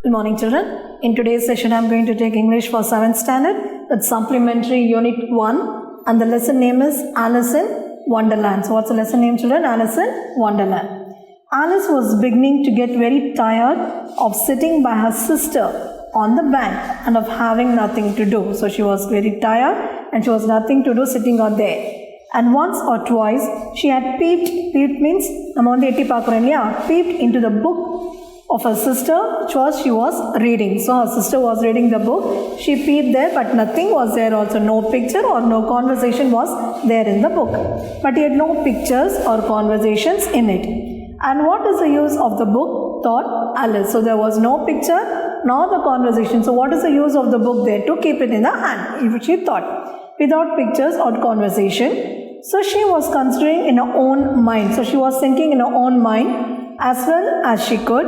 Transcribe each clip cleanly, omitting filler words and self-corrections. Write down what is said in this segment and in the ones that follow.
Good morning, children. In today's session, I am going to take English for 7th standard. That's supplementary unit 1. And the lesson name is Alice in Wonderland. So what's the lesson name, children? Alice in Wonderland. Alice was beginning to get very tired of sitting by her sister on the bank and of having nothing to do. So she was very tired and she was nothing to do sitting out there. And once or twice, she had peeped means, peeped into the book of her sister, which she was reading. So her sister was reading the book. She peeped there, but nothing was there also. No picture or no conversation was there in the book. But yet no pictures or conversations in it. And what is the use of the book, thought Alice. So there was no picture nor the conversation. So what is the use of the book there? To keep it in the hand, which she thought. Without pictures or conversation. So she was considering in her own mind. So she was thinking in her own mind as well as she could,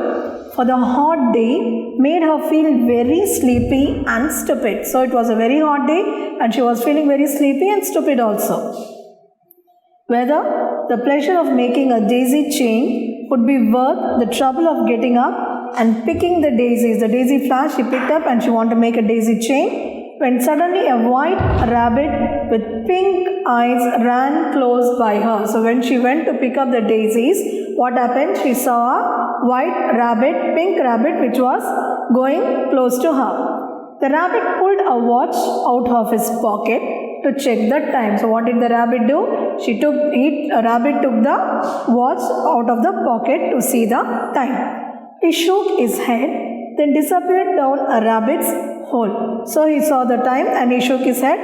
for the hot day made her feel very sleepy and stupid. So it was a very hot day and she was feeling very sleepy and stupid also. Whether the pleasure of making a daisy chain would be worth the trouble of getting up and picking the daisies. The daisy flower she picked up and she wanted to make a daisy chain, when suddenly a white rabbit with pink eyes ran close by her. So when she went to pick up the daisies, what happened? She saw a white rabbit, pink rabbit, which was going close to her. The rabbit pulled a watch out of his pocket to check the time. So what did the rabbit do? Rabbit took the watch out of the pocket to see the time. He shook his head, then disappeared down a rabbit's hole. So he saw the time and he shook his head.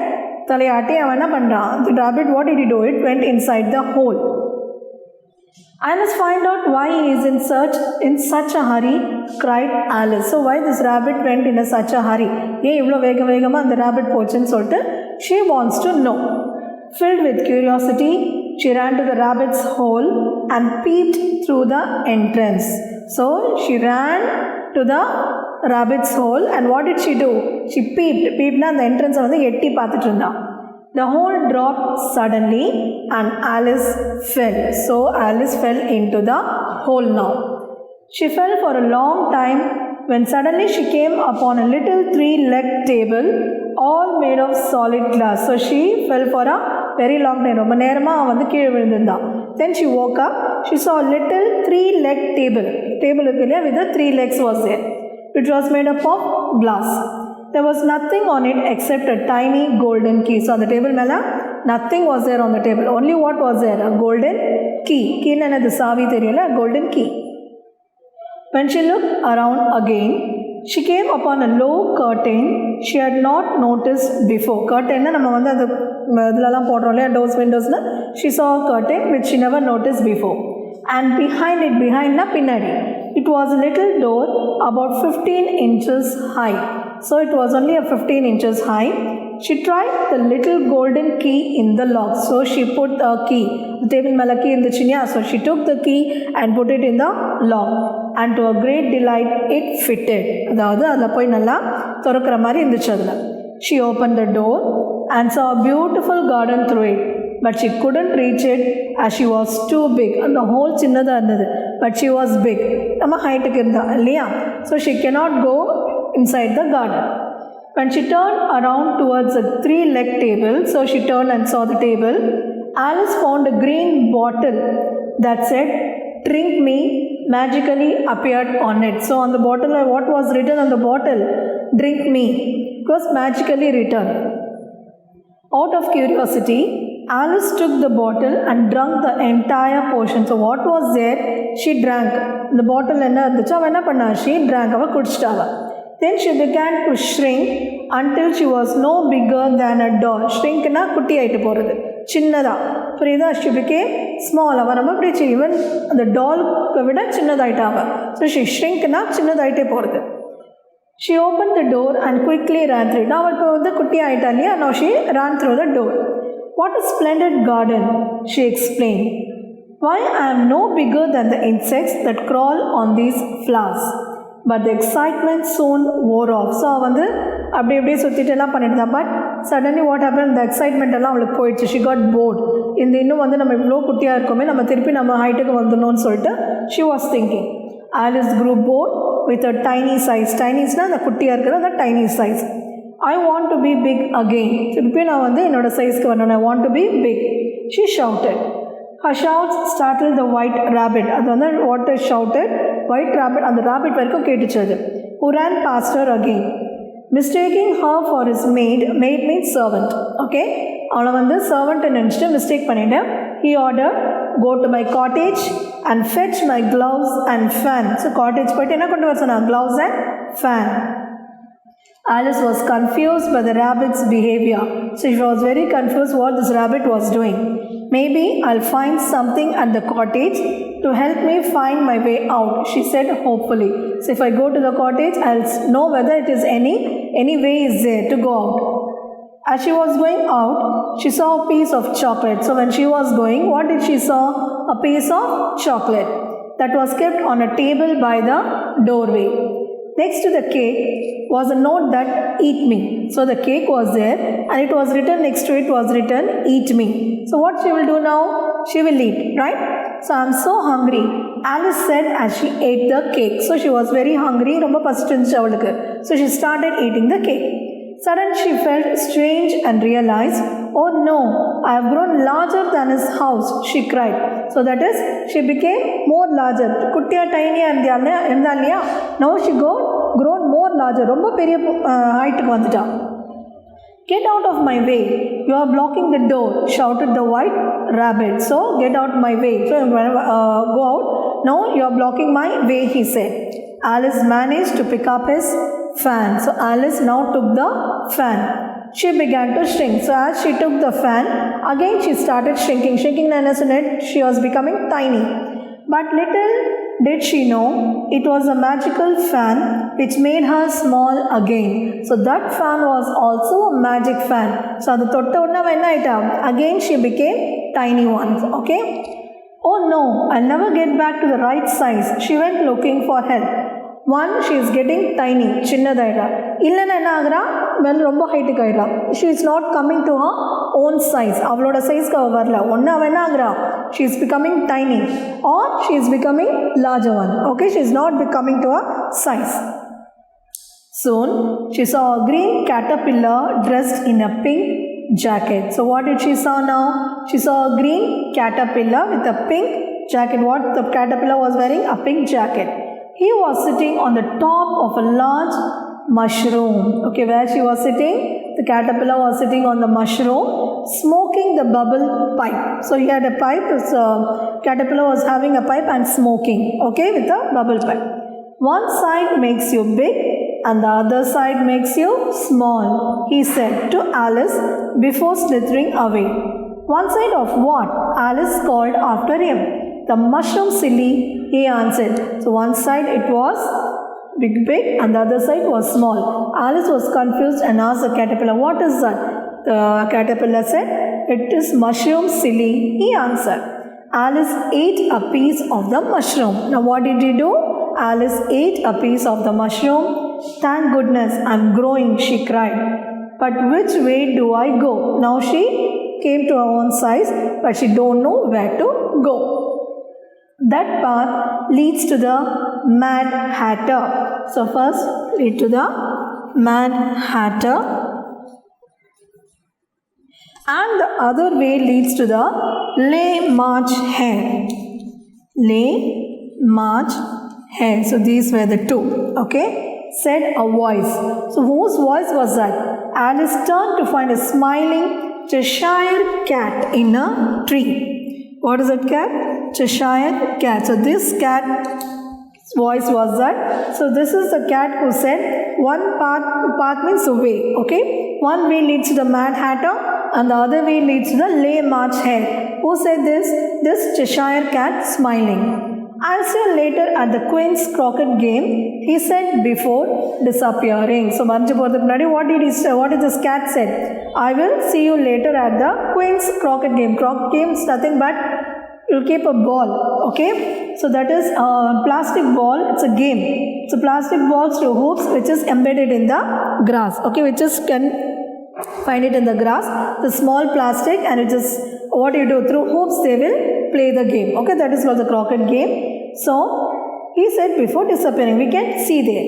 The rabbit, what did he do? It went inside the hole. I must find out why he is in such a hurry, cried Alice. So why this rabbit went in such a hurry? The rabbit poachin sollte. She wants to know. Filled with curiosity, she ran to the rabbit's hole and peeped through the entrance. So she ran to the rabbit's hole and what did she do? She peeped. Peeped on the entrance of the etti paathitrundha. The hole dropped suddenly and Alice fell. So Alice fell into the hole now. She fell for a long time when suddenly she came upon a little 3-legged table all made of solid glass. So she fell for a very long time. Then she woke up. She saw a little 3-legged table. Table with the 3 legs was there, which was made up of glass. There was nothing on it except a tiny golden key. So on the table, nothing was there on the table. Only what was there? A golden key. Key na the savi theriyala, a golden key. When she looked around again, she came upon a low curtain she had not noticed before. Curtain na the doors, windows na. She saw a curtain which she never noticed before. And behind na pinadi, it was a little door about 15 inches high. So it was only a 15 inches high. She tried the little golden key in the lock. So she put a key. The table mala key in the chinya. So she took the key and put it in the lock. And to her great delight, it fitted. She opened the door and saw a beautiful garden through it. But she couldn't reach it as she was too big. And the whole chinnada, but she was big. So she cannot go inside the garden. When she turned around towards a 3-legged table, so she turned and saw the table, Alice found a green bottle that said, "Drink me," magically appeared on it. So on the bottle, what was written on the bottle? "Drink me." It was magically written. Out of curiosity, Alice took the bottle and drank the entire portion. So what was there? She drank. The bottle she drank. Then she began to shrink until she was no bigger than a doll. Shrink na kutti aitu poradhu. Chinnada. Frida, she became small. Even the doll kavida chinnadaitava. So she shrink na chinnadaite poradhu. She opened the door and quickly ran through. Now the kutti aitaliya. Now she ran through the door. What a splendid garden, she explained. Why, I am no bigger than the insects that crawl on these flowers. But the excitement soon wore off. So but suddenly what happened? The excitement she got bored. In the she was thinking. Alice grew bored with a tiny size. Tiny is the kuttiya irukra, the tiny size. I want to be big again. So ipo na vandu enoda size ku vanna, I want to be big. She shouted. Her shouts startled the white rabbit. Adu vandu what is shouted? White rabbit, and the rabbit varaiku kettuchu adu. Who ran past her again. Mistaking her for his maid means servant. Okay, avla vandu servant nenechittu mistake பண்ணிட்டு he ordered, go to my cottage and fetch my gloves and fan. So cottage போய்ட்டு என்ன கொண்டு வர சொன்னா? Gloves and fan. Alice was confused by the rabbit's behavior. So she was very confused what this rabbit was doing. Maybe I'll find something at the cottage to help me find my way out, she said hopefully. So if I go to the cottage, I'll know whether it is any way is there to go out. As she was going out, she saw a piece of chocolate. So when she was going, what did she saw? A piece of chocolate that was kept on a table by the doorway. Next to the cake was a note that eat me. So the cake was there and it was written, next to it was written eat me. So what she will do now? She will eat, right? So I'm so hungry, Alice said as she ate the cake. So she was very hungry, romba pasichirundhuchu avalukku. So she started eating the cake. Suddenly she felt strange and realized, oh no, I have grown larger than his house, she cried. So that is, she became more larger. Kuttiya tiny irundha. Now she grown more larger. Romba periya height ku vandita. Get out of my way, you are blocking the door, shouted the white rabbit. So get out my way. So go out. No, you are blocking my way, he said. Alice managed to pick up his fan. So Alice now took the fan. She began to shrink. So as she took the fan, again she started shrinking. Shrinking she was becoming tiny. But little did she know, it was a magical fan which made her small again. So that fan was also a magic fan. So adu thotta onna enna aita? Again she became tiny ones. Okay. Oh no, I'll never get back to the right size. She went looking for help. One, she is getting tiny, chinnadaira. Illana enna agra, well romba height ku aira. She is not coming to her own size. Avaloda size ku varla. Onna enna agra, she is becoming tiny or she is becoming larger one. Okay, she is not becoming to her size. Soon she saw a green caterpillar dressed in a pink jacket. So what did she saw now? She saw a green caterpillar with a pink jacket. What the caterpillar was wearing? A pink jacket. He was sitting on the top of a large mushroom. Okay, where she was sitting? The caterpillar was sitting on the mushroom, smoking the bubble pipe. So he had a pipe. This caterpillar was having a pipe and smoking. Okay, with a bubble pipe. One side makes you big and the other side makes you small, he said to Alice before slithering away. One side of what? Alice called after him. The mushroom, silly, he answered. So one side it was big and the other side was small. Alice was confused and asked the caterpillar, what is that? The caterpillar said, it is mushroom, silly, he answered. Alice ate a piece of the mushroom. Now what did he do? Alice ate a piece of the mushroom. Thank goodness, I'm growing, she cried. But which way do I go? Now she came to her own size, but she don't know where to go. That path leads to the Mad Hatter. So first lead to the Mad Hatter. And the other way leads to the Le March Hare. Le March Hare. So these were the two. Okay. Said a voice. So whose voice was that? Alice turned to find a smiling Cheshire cat in a tree. What is that cat? Cheshire cat. So this cat's voice was that. So this is the cat who said one path means a way. Okay. One way leads to the Mad Hatter and the other way leads to the Le March Hare. Who said this? This Cheshire cat smiling. I'll see you later at the Queen's Croquet game, he said before disappearing. So what did he say? What did this cat said? I will see you later at the Queen's Croquet game. Croquet game is nothing but you'll keep a ball. Okay, so that is a plastic ball. It's a game. It's a plastic ball through hoops which is embedded in the grass. Okay, which is can find it in the grass. The small plastic and it is what you do through hoops. They will play the game. Okay, that is called the croquet game. So He said before disappearing. We can see there.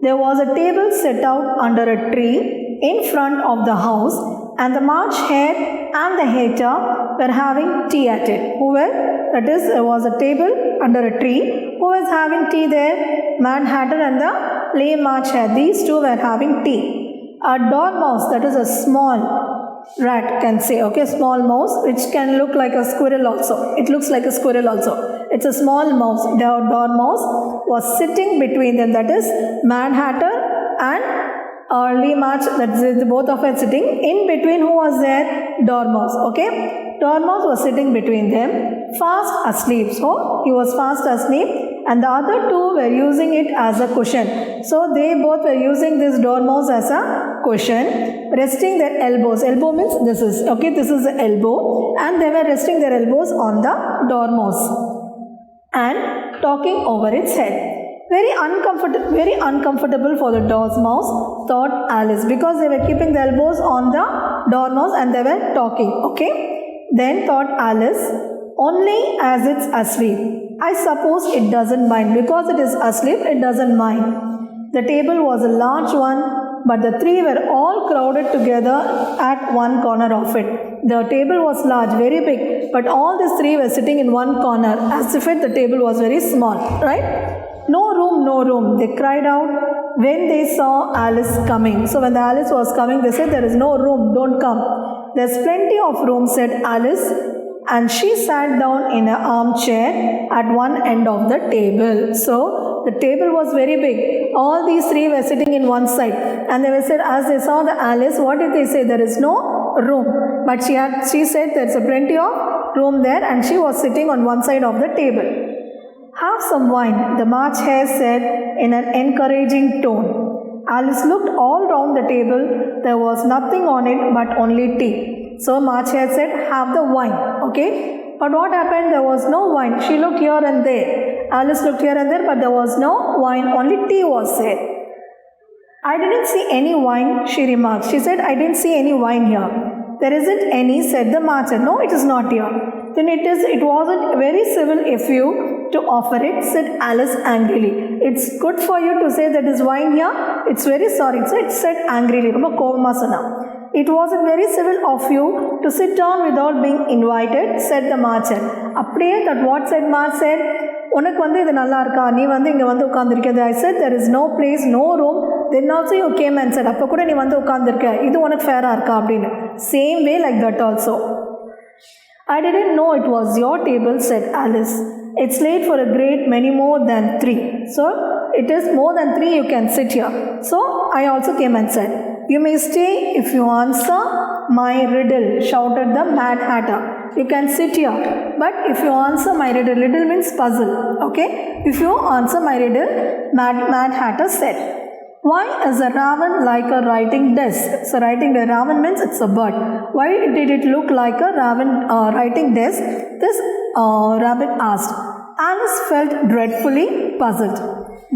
There was a table set out under a tree in front of the house, and the March Hare and the Hatter were having tea at it. That is, there was a table under a tree. Who was having tea there? Mad Hatter and the lame March Hare. These two were having tea. A dormouse, that is a small rat, can say, okay, small mouse, which can look like a squirrel also. It looks like a squirrel also. It's a small mouse. The dormouse was sitting between them. That is Mad Hatter and Early March. That's it, both of us sitting. In between, who was there? Dormouse. Okay. Dormouse was sitting between them, fast asleep. So he was fast asleep, and the other two were using it as a cushion. So they both were using this dormouse as a cushion, resting their elbows. Elbow means this is, okay, this is the elbow, and they were resting their elbows on the dormouse and talking over its head. Very uncomfortable for the dormouse, thought Alice, because they were keeping the elbows on the dormouse and they were talking. Okay. Then thought Alice, only as it's asleep. I suppose it doesn't mind. Because it is asleep, it doesn't mind. The table was a large one, but the three were all crowded together at one corner of it. The table was large, very big, but all these three were sitting in one corner, as if the table was very small, right? No room, no room, they cried out when they saw Alice coming. So when Alice was coming, they said, there is no room, don't come. There's plenty of room, said Alice, and she sat down in an armchair at one end of the table. So the table was very big. All these three were sitting in one side, and they were said, as they saw the Alice, what did they say? There is no room. But she said there's a plenty of room there, and she was sitting on one side of the table. Have some wine, the March Hare said in an encouraging tone. Alice looked all round the table. There was nothing on it but only tea. So March Hare said, have the wine. Okay. But what happened? There was no wine. She looked here and there. Alice looked here and there, but there was no wine. Only tea was there. I didn't see any wine, she remarked. She said, I didn't see any wine here. There isn't any, said the March Hare. No, it is not here. Then it wasn't very civil of you to offer it, said Alice angrily. It's good for you to say that is wine here. It's very sorry. So it said angrily. It wasn't very civil of you to sit down without being invited, said the March Hare. Appliye that what said March said, உனக்கு வந்து இது நல்லா இருக்கா, நீ வந்து இங்கே வந்து உட்காந்துருக்கிறது. I said there is no place, no room. Then also you came and said, அப்போ கூட நீ வந்து உட்காந்துருக்க, இது உனக்கு ஃபேராக இருக்கா அப்படின்னு. Same way like that also. I didn't know it was your table, said Alice. It's late for a great many more than 3. So it is more than 3 you can sit here. So I also came and said, you may stay if you answer my riddle, shouted the Mad Hatter. You can sit here, but if you answer my riddle, riddle means puzzle, okay? If you answer my riddle, Mad Hatter said, why is a raven like a writing desk? So writing the raven means it's a bird. Why did it look like a raven writing desk? This rabbit asked. Alice felt dreadfully puzzled.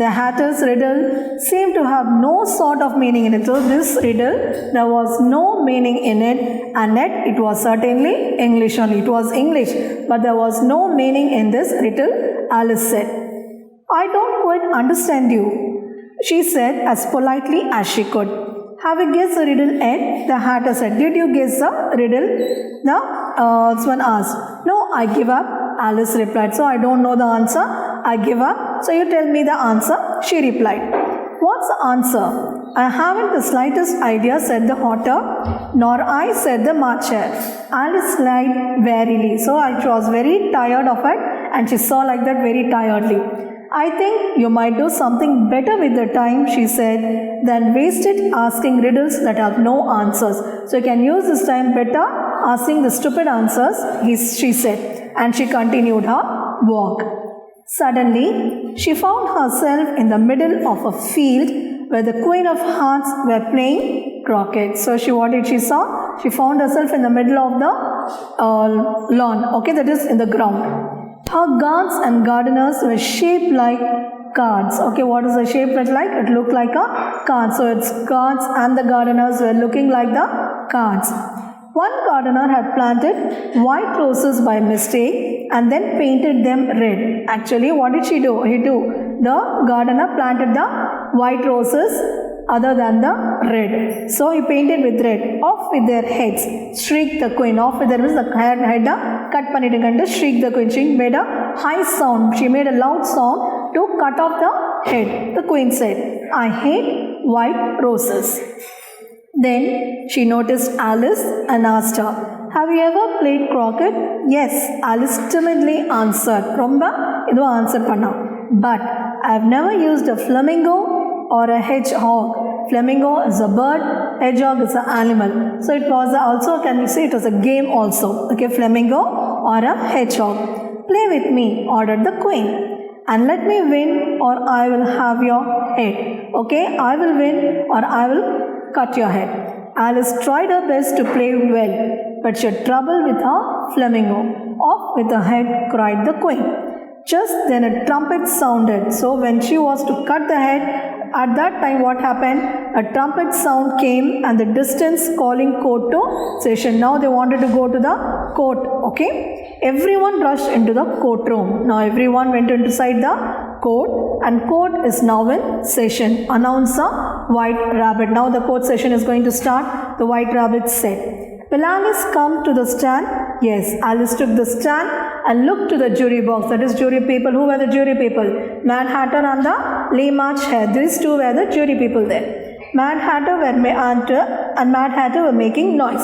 The Hatter's riddle seemed to have no sort of meaning in it. So this riddle, there was no meaning in it, and yet it was certainly English only. It was English, but there was no meaning in this riddle, Alice said. I don't quite understand you, she said as politely as she could. Have you guessed the riddle yet? The Hatter said. Did you guess the riddle? The swan asked. No, I give up, Alice replied. So I don't know the answer. I give up. So you tell me the answer, she replied. What's the answer? I haven't the slightest idea, said the Hatter. Nor I, said the March Hare. Alice sighed wearily. So she was very tired of it, and she saw like that very tiredly. I think you might do something better with the time, she said, than waste it asking riddles that have no answers. So you can use this time better asking the stupid answers, she said, and she continued her walk. Suddenly, she found herself in the middle of a field where the Queen of Hearts were playing croquet. So what did she saw? She found herself in the middle of the lawn, okay, that is in the ground. Her guards and gardeners were shaped like cards. Okay, what is the shape like? It looked like a card. So its guards and the gardeners were looking like the cards. One gardener had planted white roses by mistake and then painted them red. Actually, what did she do? The gardener planted the white roses other than the red. So he painted with red. Off with their heads, shrieked the queen. Off with their heads, the head cut pannittu shrieked the queen. She made a high sound. She made a loud sound to cut off the head. The queen said, I hate white roses. Then she noticed Alice and asked her, have you ever played croquet? Yes, Alice timidly answered. Romba idu answer panna. But I have never used a flamingo or a hedgehog. Flamingo is a bird, hedgehog is an animal. So it was also, can you say it was a game also. Okay, flamingo or a hedgehog. Play with me, ordered the queen. And let me win or I will have your head. Okay, I will win or I will cut your head. Alice tried her best to play well, but she had trouble with her flamingo. Off with her head, cried the queen. Just then a trumpet sounded. So when she was to cut the head, at that time what happened? A trumpet sound came and the distance calling court to session. Now they wanted to go to the court. Okay. Everyone rushed into the courtroom. Now everyone went inside the court and court is now in session. Announce a white rabbit. Now the court session is going to start. The white rabbit said, will Alice come to the stand? Yes, Alice took the stand and looked to the jury box. That is jury people. Who were the jury people? Mad Hatter and the Lee March Hare. These two were the jury people there. Mad Hatter and Mad Hatter were making noise.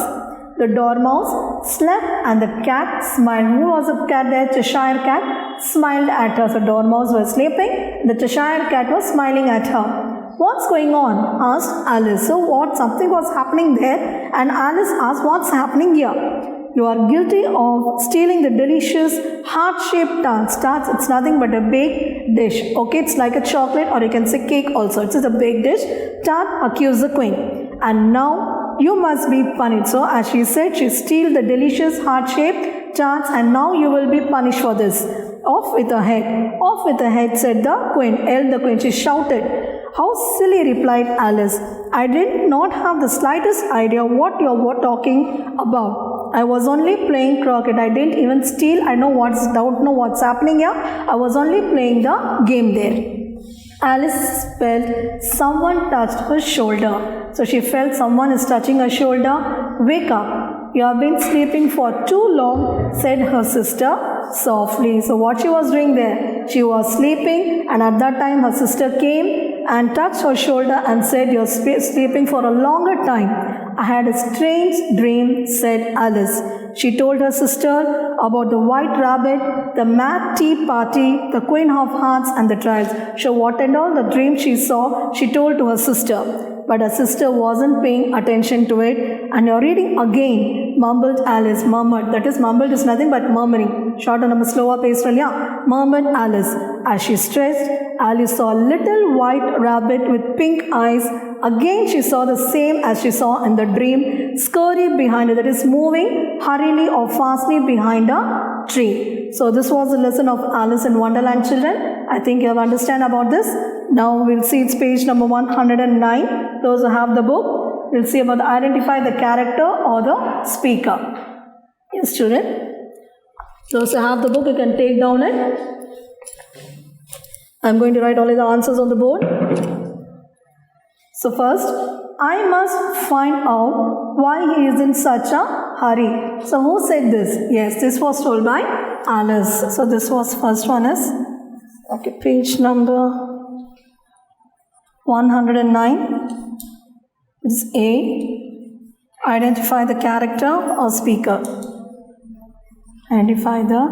The Dormouse slept and the cat smiled. Who was the cat there? Cheshire Cat smiled at her. So Dormouse was sleeping. The Cheshire Cat was smiling at her. What's going on? Asked Alice. So something was happening there and Alice asked, what's happening here? You are guilty of stealing the delicious heart-shaped tarts. Tarts, it's nothing but a baked dish. Okay, it's like a chocolate or you can say cake also. It's a baked dish. Tart accused the queen. And now you must be punished. So as she said, she stole the delicious heart-shaped tarts and now you will be punished for this. Off with her head. Off with her head, said the queen. Yelled the queen. She shouted. How silly, replied Alice. I did not have the slightest idea what you were talking about. I was only playing croquet. I didn't even steal. I don't know what's happening here. I was only playing the game there. Alice felt someone touched her shoulder. So she felt someone is touching her shoulder. Wake up. You have been sleeping for too long, said her sister softly. So what she was doing there? She was sleeping and at that time her sister came and touched her shoulder and said, you're sleeping for a longer time. I had a strange dream, said Alice. She told her sister about the white rabbit, the mad tea party, the queen of hearts and the trials. So what and all the dream she saw, she told to her sister. But her sister wasn't paying attention to it. And you're reading again, mumbled Alice, murmured. That is, mumbled is nothing but murmuring. Short and slower pace, murmured Alice. As she stretched, Alice saw a little white rabbit with pink eyes. Again she saw the same as she saw in the dream, scurry behind her, that is moving hurriedly or fastly behind a tree. So this was the lesson of Alice in Wonderland, children. I think you have understand about this. Now we'll see it's page number 109. Those who have the book, we'll see about identify the character or the speaker. Yes, children. Those who have the book, you can take down it. I'm going to write only the answers on the board. So first, I must find out why he is in such a hurry. So who said this? Yes, this was told by Alice. So this was first one is, okay, page number 109. This is A. Identify the character or speaker. Identify the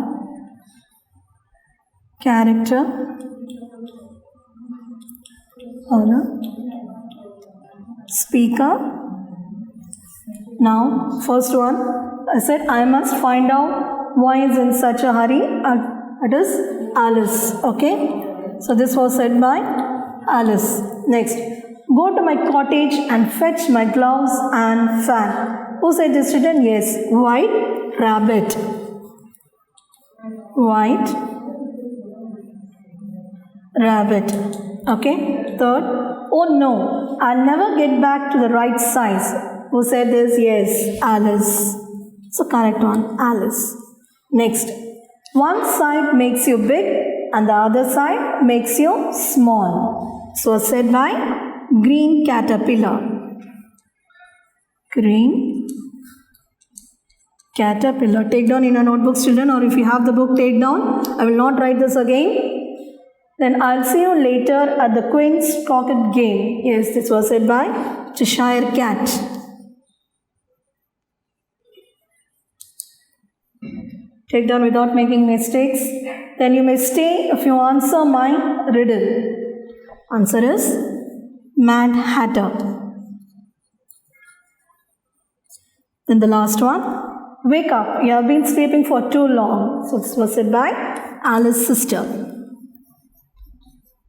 character or the speaker. Now, first one, I said I must find out why is in such a hurry. It is Alice. Okay. So this was said by Alice. Next, go to my cottage and fetch my gloves and fan. Who said this, children? Yes, White Rabbit. White Rabbit. Okay. Third, oh no, I'll never get back to the right size. Who said this? Yes, Alice. So correct one, Alice. Next. One side makes you big and the other side makes you small. So said by green caterpillar. Green caterpillar. Take down in your notebooks, children, or if you have the book, take down. I will not write this again. Then I'll see you later at the Queen's Croquet game. Yes, this was said by Cheshire Cat. Take down without making mistakes. Then you may stay if you answer my riddle. Answer is Mad Hatter. Then the last one. Wake up, you have been sleeping for too long. So this was said by Alice's sister.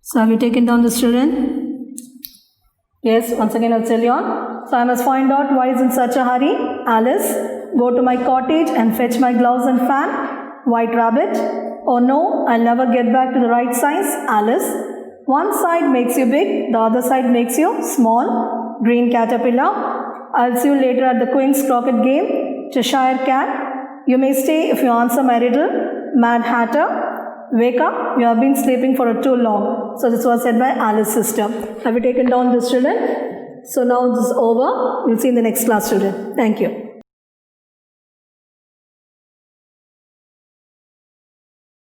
So have you taken down this, children? Yes, once again I'll tell you on. So I must find out why is in such a hurry. Alice, go to my cottage and fetch my gloves and fan. White Rabbit, oh no, I'll never get back to the right size. Alice, one side makes you big, the other side makes you small. Green Caterpillar, I'll see you later at the Queen's Croquet game. Cheshire Cat, you may stay if you answer my riddle. Mad Hatter, wake up, you have been sleeping for too long. So this was said by Alice's sister. Have you taken down this, children? So now this is over. We'll see in the next class, children. Thank you.